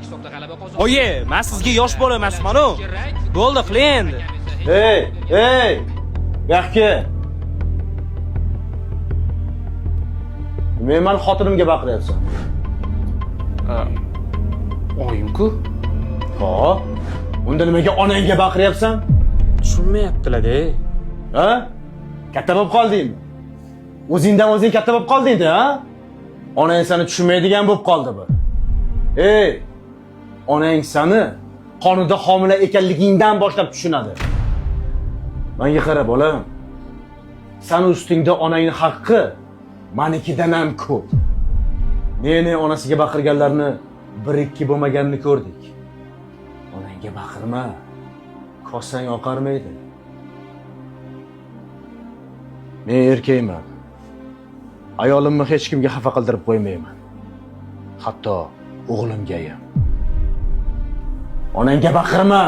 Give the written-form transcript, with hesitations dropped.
hisobda g'alaba qozondi. Oyi, men sizga yosh bola emasman-ku. Bo'ldi, qiling endi. Ey! Yaxki. Men xotinimga baqiryapsan. Oyim-ku? Ha? Unda nimaga onangga baqiryapsan? Tushunmayaptilar-da. Ha? Katta bo'lib qoldingmi? O'zingdan o'zing katta bo'lib qolding-da, ha? Onang seni tushunmaydigan bo'lib qoldi bu. Ey! Onang seni qonida homila ekanligingdan boshlab tushunadi. Menga qara bolam. Sen ustingda onangning haqqi manikidan ham ko'p. Meni onasiga baqirganlarni 1-2 bo'lmaganini ko'rdik. Onangga baqirma. Kosang oqarmaydi. Men erkakman. Ayolimni hech kimga xafa qildirib qo'ymayman. Hatto o'g'limga ham. Onangga baqirma.